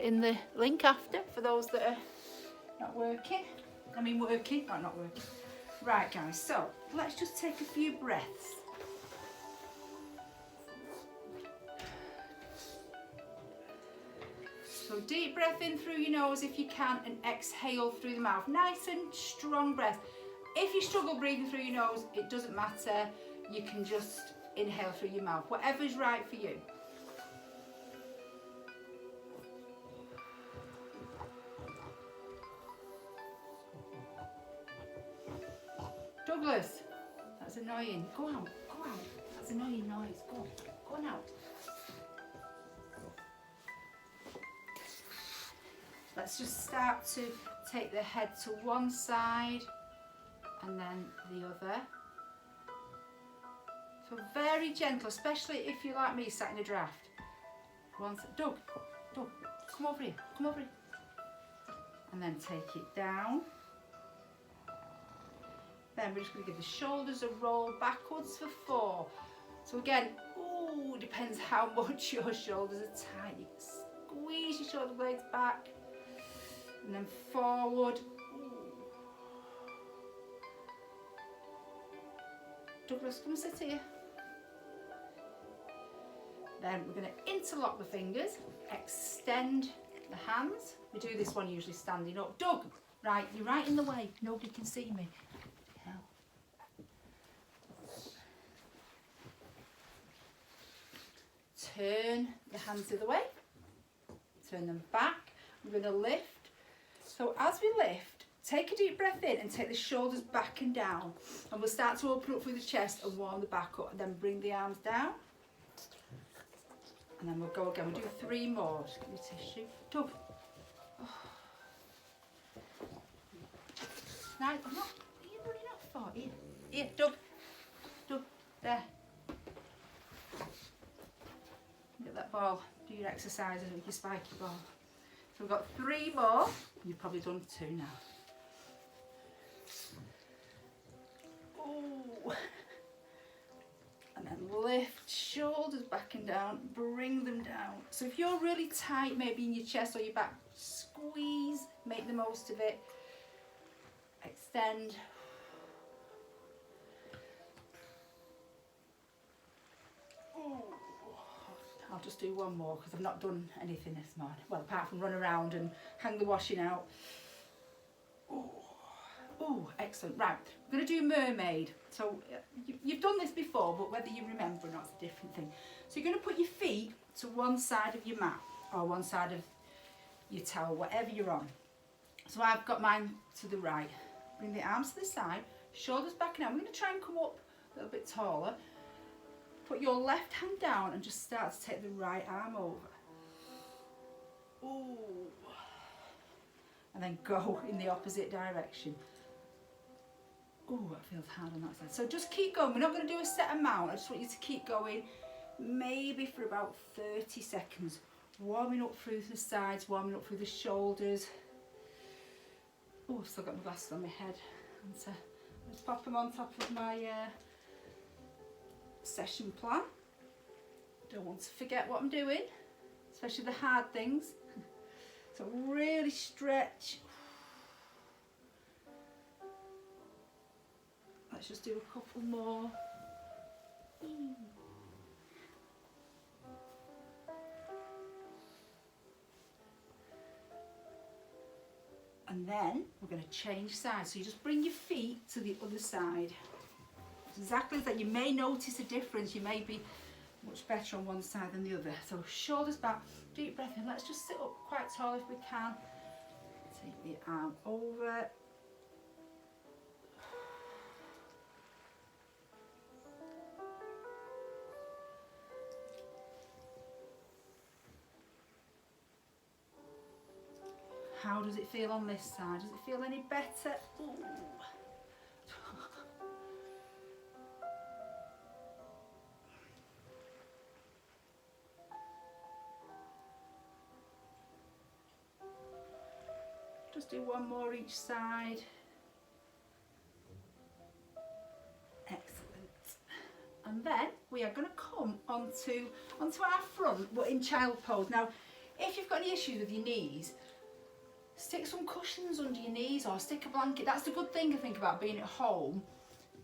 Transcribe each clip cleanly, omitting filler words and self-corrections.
in the link after for those that are not working. I mean working, not working. Right guys, so let's just take a few breaths. So deep breath in through your nose if you can, and exhale through the mouth. Nice and strong breath. If you struggle breathing through your nose, it doesn't matter. You can just inhale through your mouth, whatever's right for you. Douglas, that's annoying. Go out, go out. That's annoying noise. Go on out. Let's just start to take the head to one side and then the other. So very gentle, especially if you're like me, sat in a draft. Doug, come over here, And then take it down. Then we're just going to give the shoulders a roll backwards for 4. So again, depends how much your shoulders are tight. You can squeeze your shoulder blades back. And then forward. Douglas, come and sit here. Then we're going to interlock the fingers, extend the hands. We do this one usually standing up. Doug, right, you're right in the way. Nobody can see me. Hell. Turn the hands the other way. Turn them back. We're going to lift. So as we lift, take a deep breath in and take the shoulders back and down. And we'll start to open up through the chest and warm the back up. And then bring the arms down. And then we'll go again. We'll do 3 more. Just give me tissue. Doug. Oh. No, I'm not. Are you running up for? Here, Doug. Doug, there. Get that ball. Do your exercises with your spiky ball. So we've got 3 more. You've probably done 2 now. Ooh. And then lift shoulders back and down, bring them down. So if you're really tight, maybe in your chest or your back, squeeze, make the most of it. Extend. Ooh. I'll just do 1 more because I've not done anything this morning. Well, apart from run around and hang the washing out. Oh, excellent. Right, we're going to do mermaid. So you've done this before, but whether you remember or not is a different thing. So you're going to put your feet to one side of your mat or one side of your towel, whatever you're on. So I've got mine to the right. Bring the arms to the side, shoulders back and down. We're going to try and come up a little bit taller. Put your left hand down and just start to take the right arm over. Ooh. And then go in the opposite direction. Ooh, that feels hard on that side. So just keep going. We're not going to do a set amount. I just want you to keep going, maybe for about 30 seconds. Warming up through the sides, warming up through the shoulders. Oh, I've still got my glasses on my head. So let's pop them on top of my session plan. Don't want to forget what I'm doing, especially the hard things. So really stretch. Let's just do a couple more. And then we're going to change sides. So you just bring your feet to the other side. Exactly as that. You may notice a difference. You may be much better on one side than the other. So shoulders back, deep breath in. Let's just sit up quite tall if we can. Take the arm over. How does it feel on this side? Does it feel any better? Ooh. Just do 1 more each side. Excellent. And then we are going to come onto our front, but in child pose. Now, If you've got any issues with your knees, stick some cushions under your knees or stick a blanket. That's the good thing I think about being at home,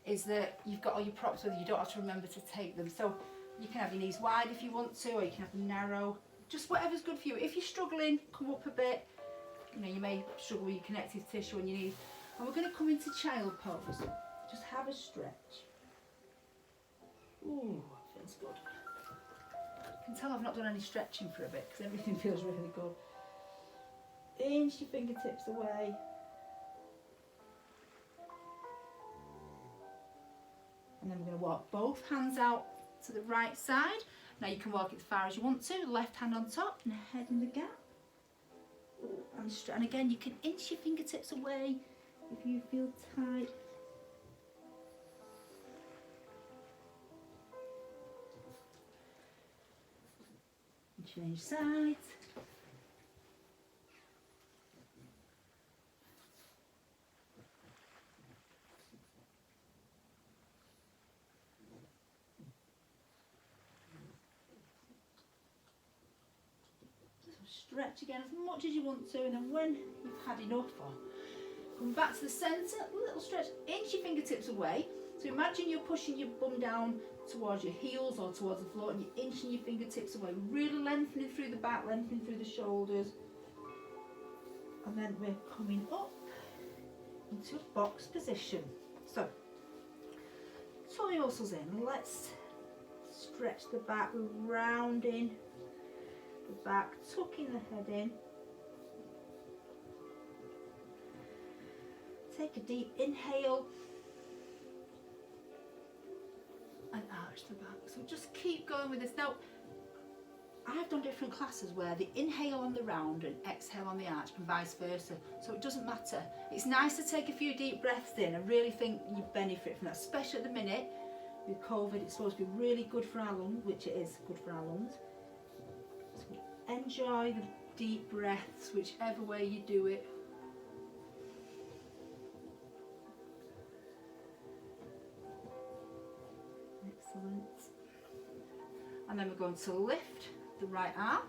is that you've got all your props with you. You don't have to remember to take them. So you can have your knees wide if you want to, or you can have them narrow. Just whatever's good for you. If you're struggling, come up a bit. You know, you may struggle with your connective tissue on your knees. And we're going to come into child pose. Just have a stretch. Ooh, that feels good. You can tell I've not done any stretching for a bit because everything feels really good. Inch your fingertips away. And then we're going to walk both hands out to the right side. Now you can walk it as far as you want to. Left hand on top and head in the gap. And again, you can inch your fingertips away if you feel tight. And change sides. Stretch again as much as you want to, and then when you've had enough, or come back to the centre, a little stretch, inch your fingertips away. So imagine you're pushing your bum down towards your heels or towards the floor, and you're inching your fingertips away, really lengthening through the back, lengthening through the shoulders. And then we're coming up into a box position. So, toe your muscles in, let's stretch the back, we're rounding the back, tucking the head in. Take a deep inhale and arch the back. So just keep going with this. Now, I've done different classes where they inhale on the round and exhale on the arch and vice versa. So it doesn't matter. It's nice to take a few deep breaths in. I really think you benefit from that, especially at the minute with COVID. It's supposed to be really good for our lungs, which it is good for our lungs. So enjoy the deep breaths, whichever way you do it. Excellent. And then we're going to lift the right arm.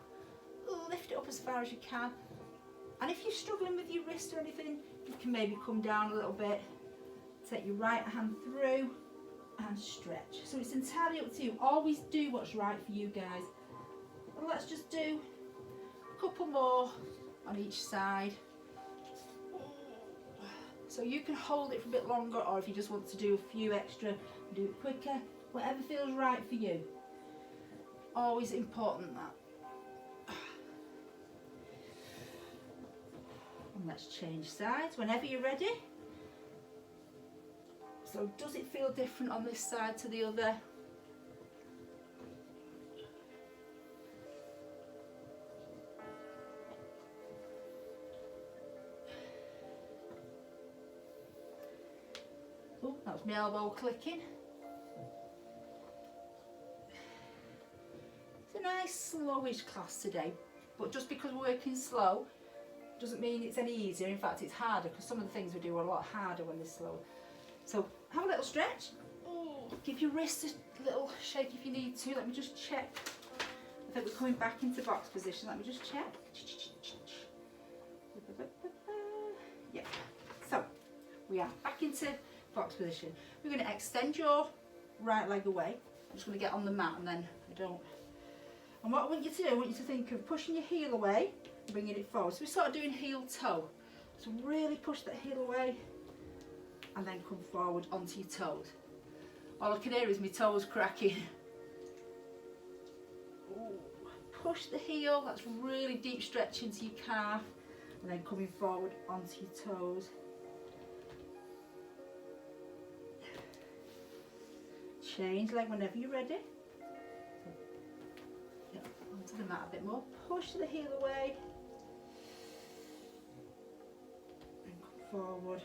Lift it up as far as you can. And if you're struggling with your wrist or anything, you can maybe come down a little bit. Take your right hand through and stretch. So it's entirely up to you. Always do what's right for you guys. And let's just do a couple more on each side. So you can hold it for a bit longer, or if you just want to do a few extra, do it quicker. Whatever feels right for you. Always important that. And let's change sides whenever you're ready. So does it feel different on this side to the other? Oh, that was my elbow clicking. It's a nice slowish class today, but just because we're working slow doesn't mean it's any easier. In fact, it's harder, because some of the things we do are a lot harder when they're slow. So have a little stretch. Give your wrist a little shake if you need to. Let me just check. I think we're coming back into box position. Let me just check. Yeah. So we are back into box position. We're going to extend your right leg away. I'm just going to get on the mat, and then I don't. And what I want you to do, I want you to think of pushing your heel away and bringing it forward. So we're sort of doing heel toe. So really push that heel away and then come forward onto your toes. All I can hear is my toes cracking. Ooh. Push the heel, that's really deep stretch into your calf, and then coming forward onto your toes. Change leg whenever you're ready. Onto the mat a bit more. Push the heel away and come forward.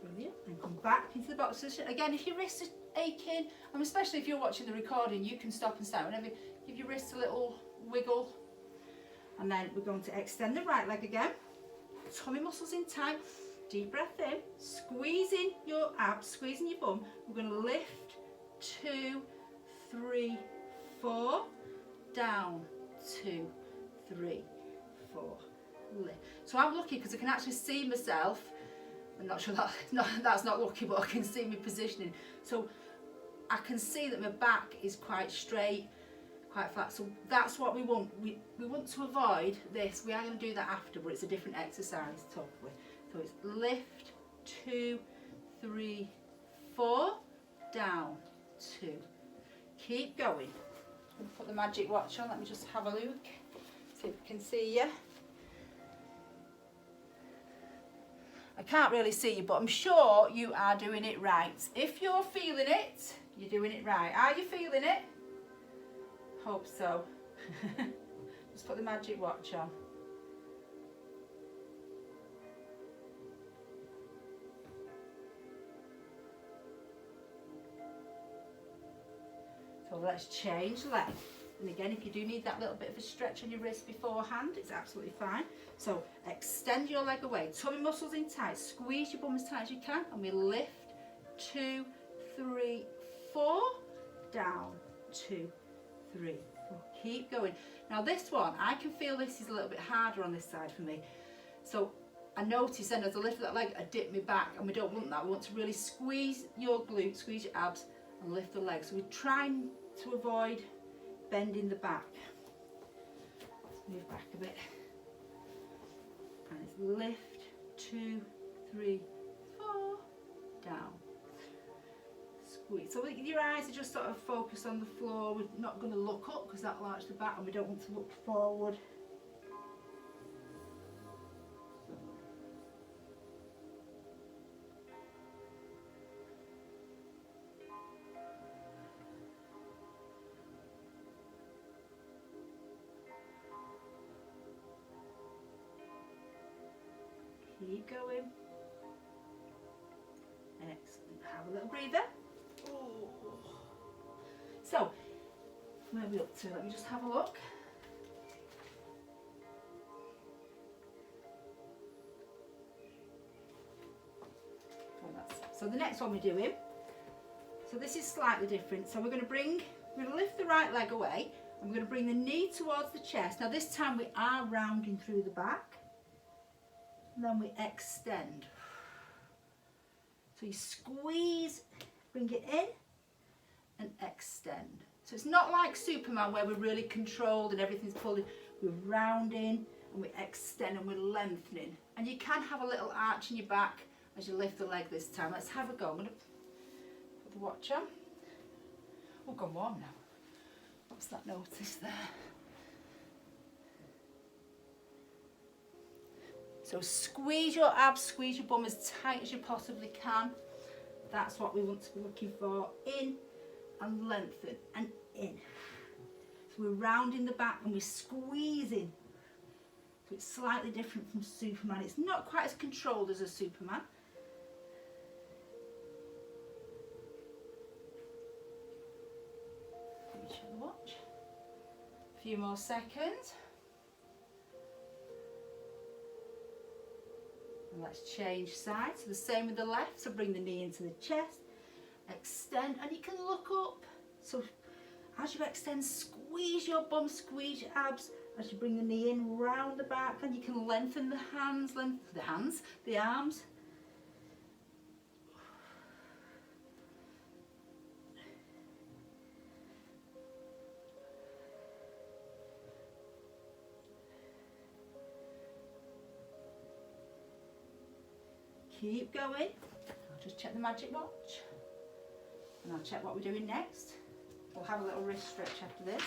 Brilliant. And come back into the box position. Again, if your wrists are aching, and especially if you're watching the recording, you can stop and start whenever. Give your wrists a little wiggle. And then we're going to extend the right leg again. Tummy muscles in tight. Deep breath in. Squeezing your abs, squeezing your bum. We're going to lift. 2, 3, 4. Down. 2, 3, 4. Lift. So I'm lucky because I can actually see myself. I'm not sure that's not lucky, but I can see me positioning. So I can see that my back is quite straight, quite flat. So that's what we want. We want to avoid this. We are going to do that after, but it's a different exercise to talk with. So it's lift, 2, 3, 4, down, 2. Keep going. I'm gonna put the magic watch on. Let me just have a look. See if I can see you. I can't really see you, but I'm sure you are doing it right. If you're feeling it, you're doing it right. Are you feeling it? Hope so. Just put the magic watch on. So let's change leg. And again, if you do need that little bit of a stretch on your wrist beforehand, it's absolutely fine. So extend your leg away, tummy muscles in tight, squeeze your bum as tight as you can, and we lift. 2, 3, 4, down, 2, 3, 4. Keep going. Now this one, I can feel this is a little bit harder on this side for me. So I notice then as I lift that leg, I dip my back, and we don't want that. We want to really squeeze your glutes, squeeze your abs, and lift the leg. So we're trying to avoid bending the back. Let's move back a bit. And it's lift, 2, 3, 4, down. Squeeze. So your eyes are just sort of focused on the floor. We're not going to look up because that'll arch the back, and we don't want to look forward. Keep going. Excellent. Have a little breather. Ooh. So, where are we up to? Let me just have a look. So the next one we're doing, so this is slightly different. So we're going to lift the right leg away, and we're going to bring the knee towards the chest. Now this time we are rounding through the back. And then we extend. So you squeeze, bring it in, and extend. So it's not like Superman where we're really controlled and everything's pulled in. We're rounding and we extend and we're lengthening. And you can have a little arch in your back as you lift the leg this time. Let's have a go. I'm going to put the watch on. Oh, gone warm now. What's that notice there? So squeeze your abs, squeeze your bum as tight as you possibly can. That's what we want to be looking for. In and lengthen and in. So we're rounding the back and we're squeezing. So it's slightly different from Superman. It's not quite as controlled as a Superman. Let me check the watch. A few more seconds. And let's change sides. So the same with the left. So bring the knee into the chest, extend, and you can look up. So as you extend, squeeze your bum, squeeze your abs. As you bring the knee in, round the back, and you can lengthen the hands, the arms. Keep going. I'll just check the magic watch and I'll check what we're doing next. We'll have a little wrist stretch after this.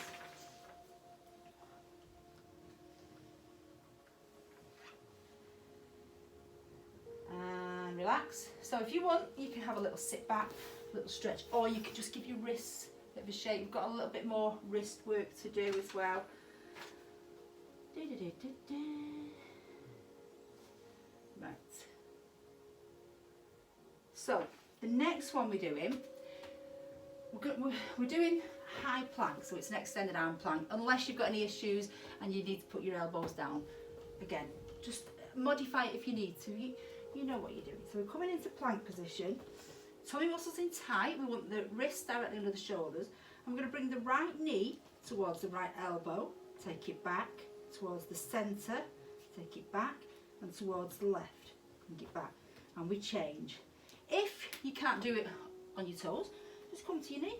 And relax. So if you want, you can have a little sit back, a little stretch, or you can just give your wrists a bit of a shake. You've got a little bit more wrist work to do as well. Right. So the next one we're doing high plank, so it's an extended arm plank, unless you've got any issues and you need to put your elbows down. Again, just modify it if you need to. You know what you're doing. So we're coming into plank position. Tummy muscles in tight. We want the wrists directly under the shoulders. I'm going to bring the right knee towards the right elbow. Take it back towards the centre. Take it back and towards the left. Bring it back. And we change. If you can't do it on your toes, just come to your knee.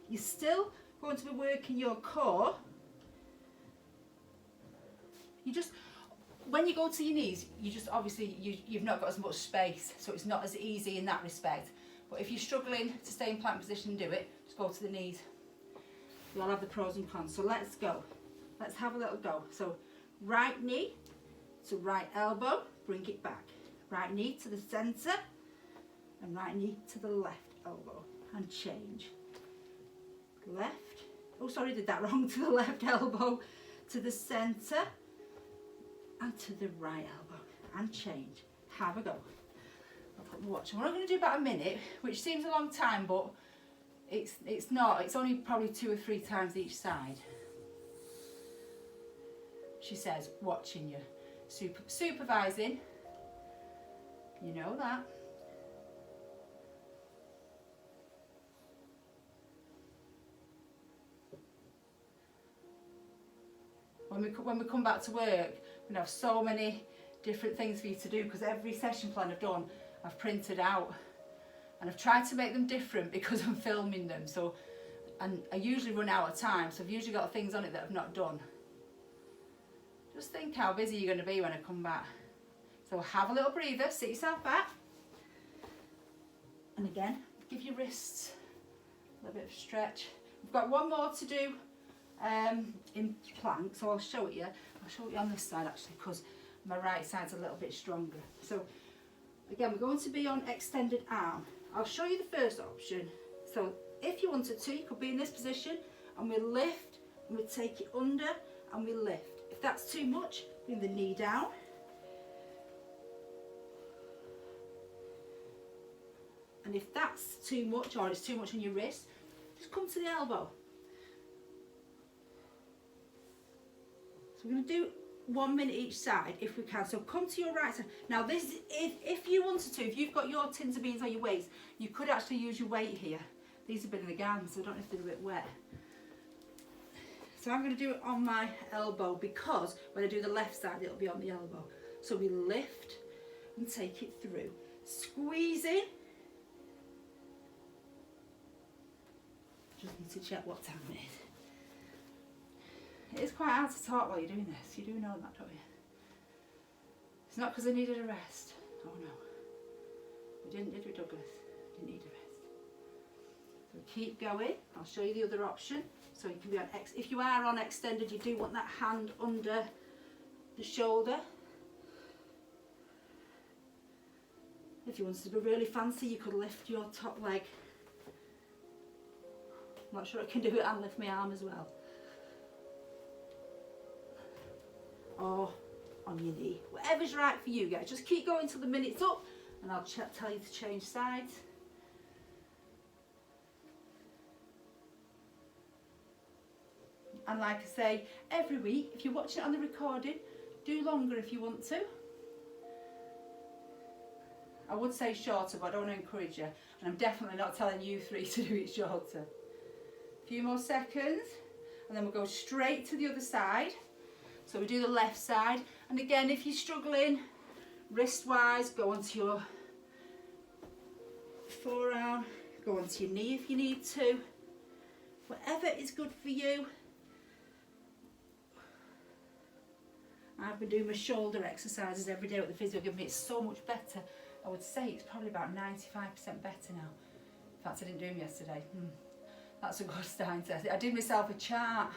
You're still going to be working your core. You just, when you go to your knees, you just obviously, you've not got as much space, so it's not as easy in that respect. But if you're struggling to stay in plank position and do it, just go to the knees. You'll have the pros and cons. So let's go. Let's have a little go. So right knee to right elbow, bring it back. Right knee to the centre and right knee to the left elbow and change. Left, oh sorry, did that wrong, to the left elbow, to the centre and to the right elbow and change. Have a go. I'll put my watch on. We're not going to do about a minute, which seems a long time, but it's not. It's only probably 2 or 3 times each side. She says, watching you, supervising. You know that. When we come back to work, we're going to have so many different things for you to do, because every session plan I've done, I've printed out. And I've tried to make them different because I'm filming them. So, and I usually run out of time, so I've usually got things on it that I've not done. Just think how busy you're going to be when I come back. So have a little breather, sit yourself back. And again, give your wrists a little bit of stretch. We've got one more to do in plank, so I'll show it you. I'll show it you on this side actually, because my right side's a little bit stronger. So again, we're going to be on extended arm. I'll show you the first option. So if you wanted to, you could be in this position and we lift and we take it under and we lift. If that's too much, bring the knee down. And if that's too much, or it's too much on your wrist, just come to the elbow. So we're going to do 1 minute each side if we can. So come to your right side. Now this, if you wanted to, if you've got your tins of beans on your waist, you could actually use your weight here. These have been in the garden, so I don't know if they're a bit wet. So I'm going to do it on my elbow, because when I do the left side, it'll be on the elbow. So we lift and take it through. Squeezing. Just need to check what time it is. It is quite hard to talk while you're doing this. You do know that, don't you? It's not because I needed a rest. Oh no. We didn't, did we, Douglas? Didn't need a rest. So keep going. I'll show you the other option. So you can be on if you are on extended, you do want that hand under the shoulder. If you wanted to be really fancy, you could lift your top leg. I'm not sure I can do it and lift my arm as well. Or on your knee. Whatever's right for you guys. Just keep going till the minute's up and I'll tell you to change sides. And like I say, every week, if you're watching it on the recording, do longer if you want to. I would say shorter, but I don't want to encourage you. And I'm definitely not telling you 3 to do it shorter. A few more seconds, and then we'll go straight to the other side. So we do the left side. And again, if you're struggling, wrist-wise, go onto your forearm, go onto your knee if you need to. Whatever is good for you. I've been doing my shoulder exercises every day with the physio giving me. It's so much better. I would say it's probably about 95% better now. In fact, I didn't do them yesterday. That's a good starting test. I did myself a chart,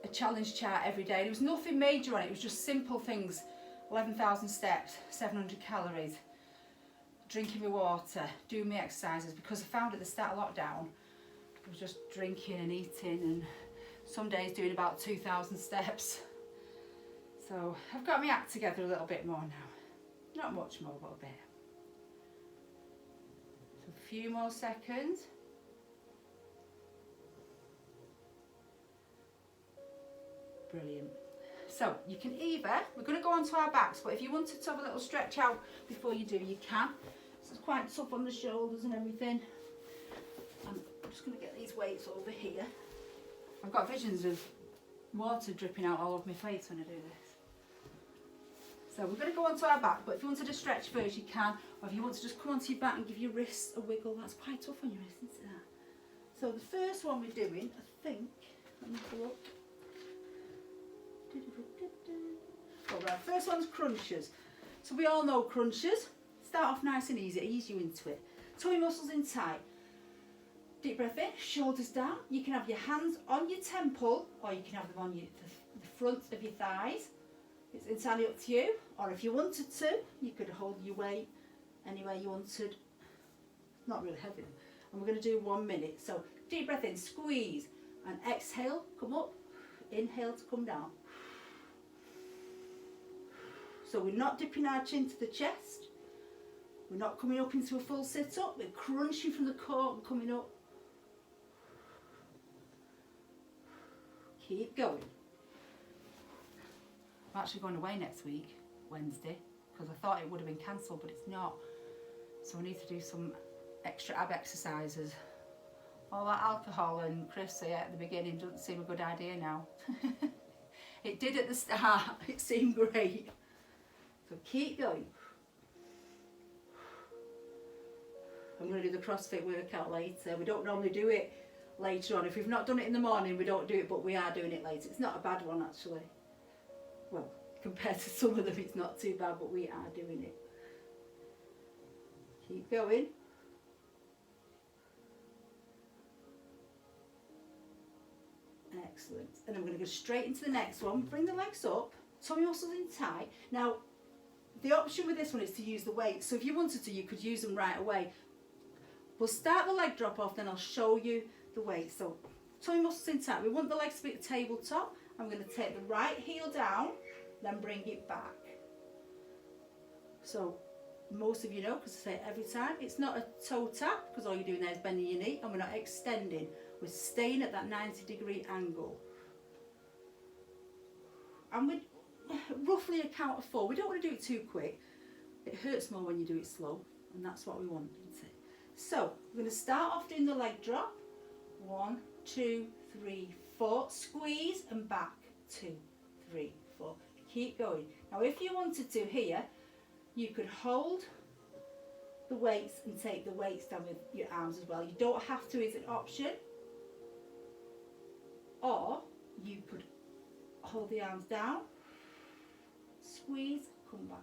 a challenge chart every day. There was nothing major on it. It was just simple things. 11,000 steps, 700 calories, drinking my water, doing my exercises. Because I found at the start of lockdown, I was just drinking and eating, and some days doing about 2,000 steps. So I've got my act together a little bit more now. Not much more, but a bit. So a few more seconds. Brilliant. So you can either, we're going to go on to our backs, but if you wanted to have a little stretch out before you do, you can. So it's quite tough on the shoulders and everything. I'm just going to get these weights over here. I've got visions of water dripping out all over my face when I do this. So we're going to go on to our back, but if you wanted to stretch first, you can. Or if you want to just come onto your back and give your wrists a wiggle, that's quite tough on your wrists, isn't it? So the first one we're doing, I think, let me have a look. Oh, right, first one's crunches. So we all know crunches. Start off nice and easy, ease you into it. Tummy muscles in tight. Deep breath in, shoulders down. You can have your hands on your temple, or you can have them on the front of your thighs. It's entirely up to you. Or if you wanted to, you could hold your weight anywhere you wanted. Not really heavy. And we're going to do 1 minute. So deep breath in, squeeze, and exhale, come up. Inhale to come down. So we're not dipping our chin to the chest. We're not coming up into a full sit-up. We're crunching from the core and coming up. Keep going. I'm actually going away next week, Wednesday, because I thought it would have been cancelled, but it's not. So I need to do some extra ab exercises. All that alcohol and crisps at the beginning doesn't seem a good idea now. It did at the start. It seemed great. So keep going. I'm going to do the CrossFit workout later. We don't normally do it later on. If we've not done it in the morning, we don't do it, but we are doing it later. It's not a bad one, actually. Well, compared to some of them, it's not too bad, but we are doing it. Keep going. Excellent. And then we're going to go straight into the next one. Bring the legs up, tummy muscles in tight. Now, the option with this one is to use the weights. So if you wanted to, you could use them right away. We'll start the leg drop off, then I'll show you the weights. So tummy muscles in tight. We want the legs to be at the tabletop. I'm going to take the right heel down, then bring it back. So most of you know, because I say it every time, it's not a toe tap, because all you're doing there is bending your knee, and we're not extending. We're staying at that 90-degree angle. And we roughly a count of 4. We don't want to do it too quick. It hurts more when you do it slow, and that's what we want, isn't it? So we're going to start off doing the leg drop. 1, 2, 3, 4. Squeeze and back. 2, 3, 4. Keep going. Now if you wanted to here, you could hold the weights and take the weights down with your arms as well. You don't have to, is an option. Or you could hold the arms down, squeeze, come back.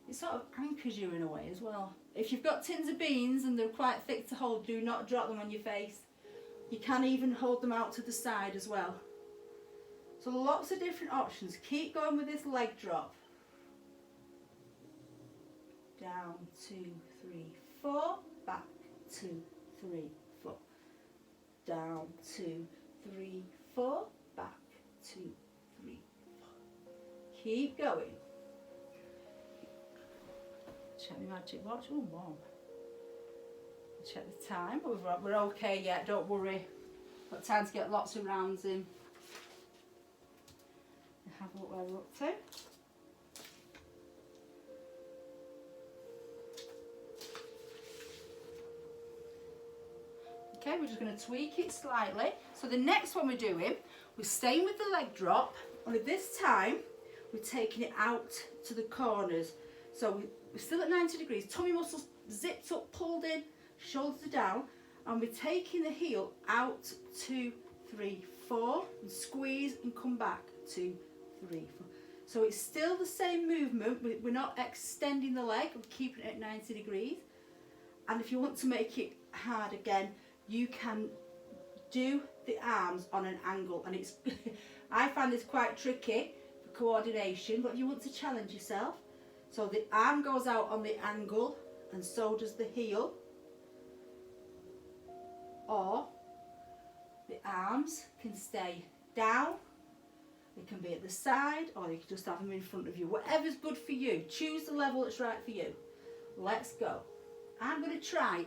It sort of anchors you in a way as well. If you've got tins of beans and they're quite thick to hold, do not drop them on your face. You can even hold them out to the side as well. So lots of different options. Keep going with this leg drop. Down, 2, 3, 4. Back, 2, 3, 4. Down, 2, 3, 4. Back, 2, 3, 4. Keep going. Check my magic watch. Oh, warm. Check the time. We're okay yet, don't worry. Got time to get lots of rounds in. Have a look where we're up to. Okay, we're just going to tweak it slightly. So the next one we're doing, we're staying with the leg drop, only this time we're taking it out to the corners. So we're still at 90 degrees, tummy muscles zipped up, pulled in, shoulders are down, and we're taking the heel out, 2, 3, 4, and squeeze and come back, 2, 3, 4. So it's still the same movement, we're not extending the leg, we're keeping it at 90 degrees. And if you want to make it hard again, you can do the arms on an angle, and it's I find this quite tricky for coordination, but if you want to challenge yourself, so the arm goes out on the angle and so does the heel, or the arms can stay down, they can be at the side, or you can just have them in front of you. Whatever's good for you, choose the level that's right for you. Let's go. I'm going to try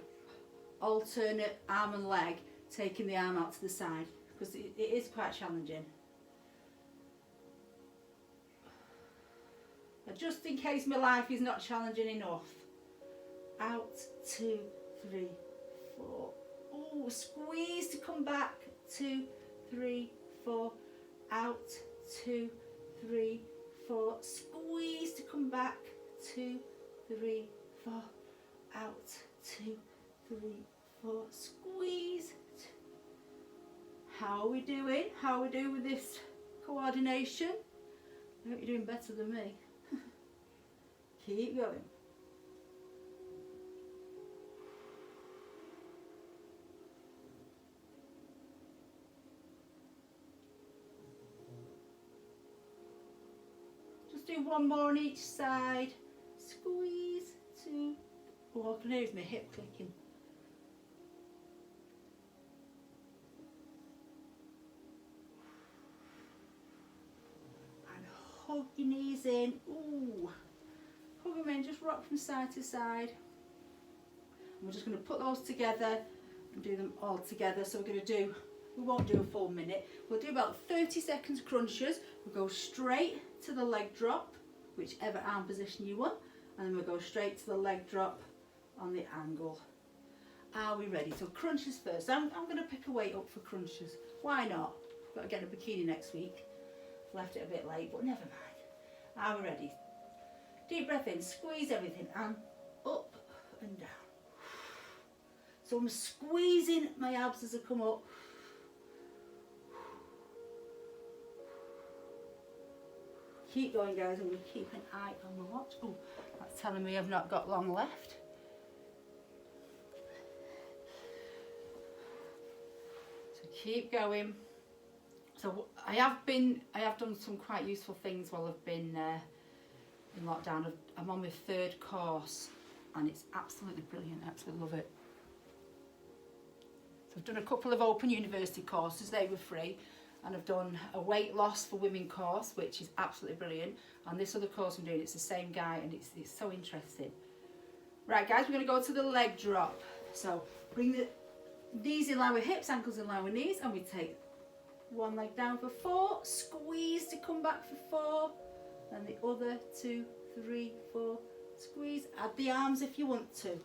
alternate arm and leg, taking the arm out to the side, because it is quite challenging. just in case my life is not challenging enough. Out, 2, 3, 4. Oh, squeeze to come back. 2, 3, 4. Out, 2, 3, 4. Squeeze to come back. 2, 3, 4. Out, 2, 3, 4. Squeeze. How are we doing? How are we doing with this coordination? I hope you're doing better than me. Keep going. Just do one more on each side. Squeeze, 2. Oh, I can hear my hip clicking. And hug your knees in. Ooh. Hug them in, just rock from side to side. And we're just going to put those together and do them all together. So we're going to do, we won't do a full minute. We'll do about 30 seconds crunches. We'll go straight to the leg drop, whichever arm position you want. And then we'll go straight to the leg drop on the angle. Are we ready? So crunches first. I'm going to pick a weight up for crunches. Why not? Got to get a bikini next week. Left it a bit late, but never mind. Are we ready? Deep breath in, squeeze everything, and up and down. So I'm squeezing my abs as I come up. Keep going, guys. I'm going to keep an eye on my watch. Oh, that's telling me I've not got long left. So keep going. So I have done some quite useful things while I've been in lockdown. I'm on my 3rd course and it's absolutely brilliant. I absolutely love it. So I've done a couple of Open University courses, they were free, and I've done a weight loss for women course, which is absolutely brilliant, and this other course I'm doing, it's the same guy, and it's so interesting. Right guys, we're going to go to the leg drop. So bring the knees in line with hips, ankles in line with knees, and we take one leg down for 4, squeeze to come back for 4, and the other 2, 3, 4, squeeze. Add the arms if you want to.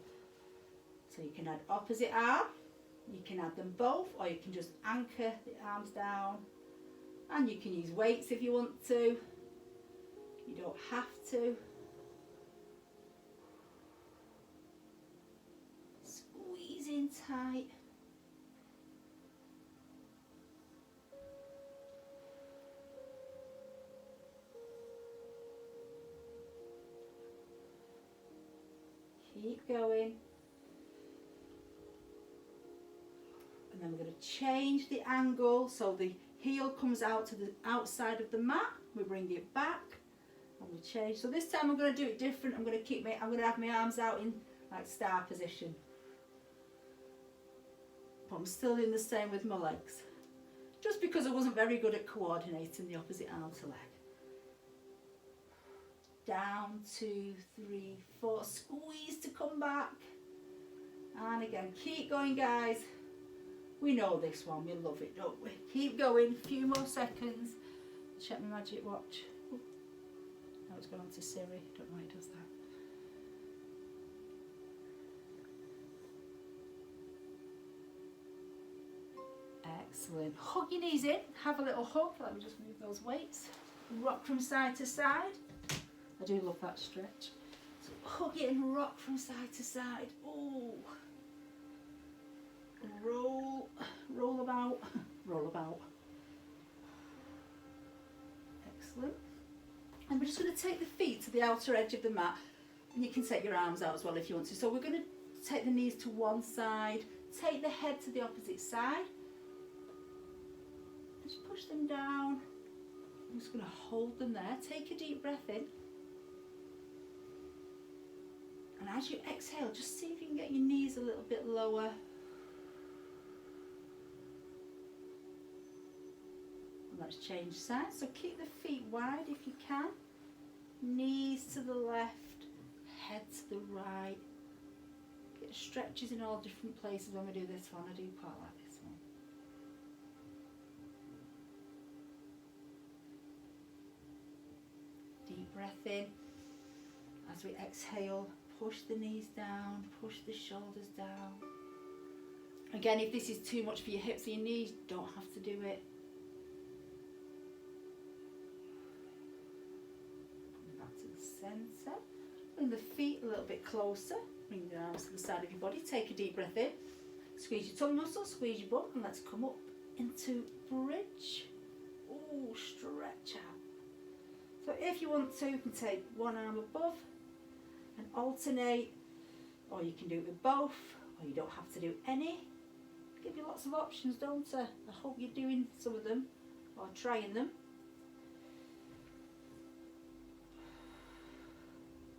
So you can add opposite arm, you can add them both, or you can just anchor the arms down, and you can use weights if you want to. You don't have to. Squeeze in tight. Keep going. And then we're going to change the angle so the heel comes out to the outside of the mat. We bring it back and we change. So this time I'm going to do it different. I'm going to have my arms out in like star position. But I'm still doing the same with my legs. Just because I wasn't very good at coordinating the opposite arm to leg. Down, 2, 3, 4, squeeze to come back. And again, keep going guys. We know this one, we love it, don't we? Keep going, a few more seconds. Check my magic watch. Oh, now it's gone on to Siri, don't know why it does that. Excellent. Hug your knees in, have a little hug. Let me just move those weights. Rock from side to side. I do love that stretch. So hug it and rock from side to side. Oh. Roll about, roll about. Excellent. And we're just going to take the feet to the outer edge of the mat, and you can take your arms out as well if you want to. So we're going to take the knees to one side, take the head to the opposite side. Just push them down. I'm just going to hold them there. Take a deep breath in. And as you exhale, just see if you can get your knees a little bit lower. Let's change sides. So keep the feet wide if you can. Knees to the left, head to the right. Get stretches in all different places when we do this one. I do quite like this one. Deep breath in. As we exhale, push the knees down, push the shoulders down. Again, if this is too much for your hips or your knees, don't have to do it. Coming back to the centre. Bring the feet a little bit closer. Bring your arms to the side of your body. Take a deep breath in. Squeeze your tongue muscle, squeeze your butt, and let's come up into bridge. Oh, stretch out. So if you want to, you can take one arm above and alternate, or you can do it with both, or you don't have to do any. Give you lots of options, don't I? I hope you're doing some of them, or trying them.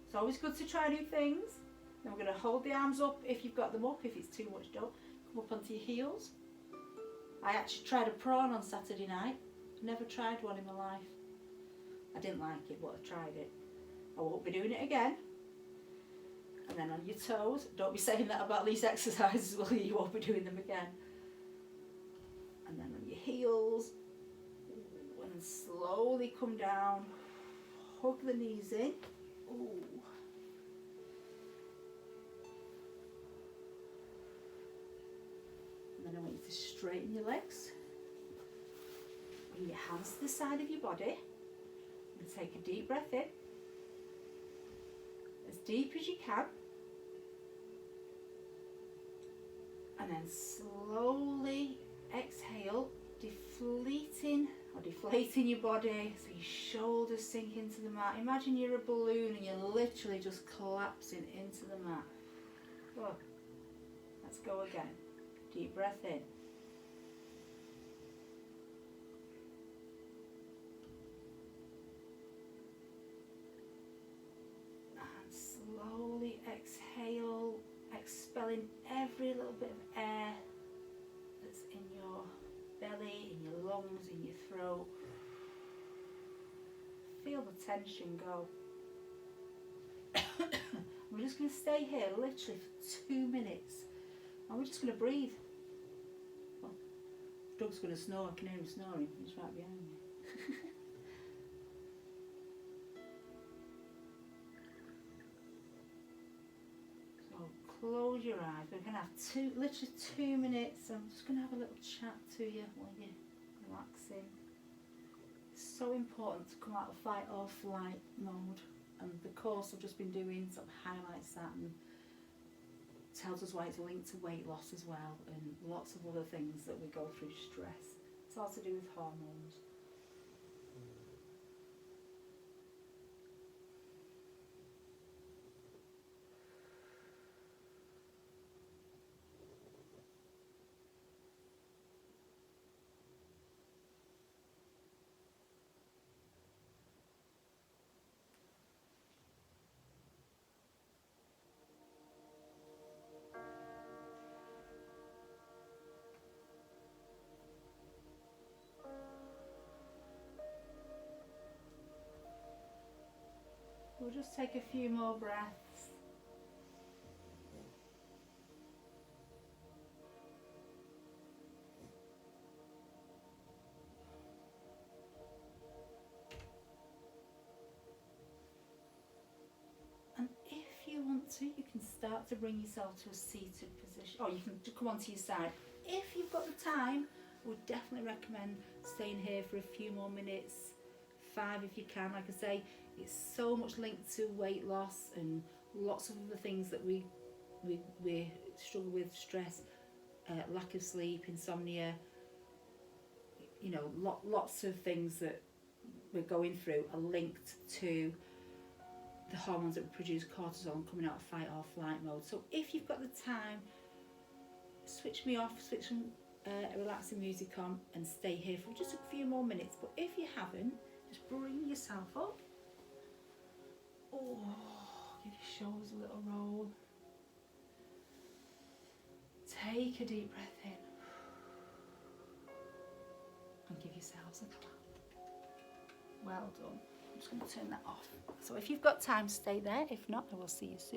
It's always good to try new things. Then we're going to hold the arms up if you've got them up. If it's too much, don't. Come up onto your heels. I actually tried a prawn on Saturday night. Never tried one in my life. I didn't like it, but I tried it. I won't be doing it again. And then on your toes. Don't be saying that about these exercises, will you? You won't be doing them again. And then on your heels. And then slowly come down. Hug the knees in. Ooh. And then I want you to straighten your legs. Bring your hands to the side of your body. And take a deep breath in. As deep as you can. And then slowly exhale, deflating your body so your shoulders sink into the mat. Imagine you're a balloon and you're literally just collapsing into the mat. Good. Let's go again. Deep breath in. And slowly exhale, expelling every little bit of air that's in your belly, in your lungs, in your throat. Feel the tension go. We're just going to stay here literally for 2 minutes. And we're just going to breathe. Well, Doug's going to snore. I can hear him snoring. He's right behind me. So close your eyes. We're going to have literally 2 minutes. I'm just going to have a little chat to you while you're relaxing. It's so important to come out of fight or flight mode. And the course I've just been doing sort of highlights that and tells us why it's linked to weight loss as well, and lots of other things that we go through stress. It's all to do with hormones. We'll just take a few more breaths. And if you want to, you can start to bring yourself to a seated position, or you can come onto your side. If you've got the time, I would definitely recommend staying here for a few more minutes, 5 if you can. Like I say, it's so much linked to weight loss and lots of other things that we struggle with, stress, lack of sleep, insomnia, you know, lots of things that we're going through are linked to the hormones that produce cortisol and coming out of fight or flight mode. So if you've got the time, switch me off, switch some relaxing music on and stay here for just a few more minutes. But if you haven't, just bring yourself up. Oh, give your shoulders a little roll. Take a deep breath in. And give yourselves a clap. Well done. I'm just going to turn that off. So if you've got time, stay there. If not, I will see you soon.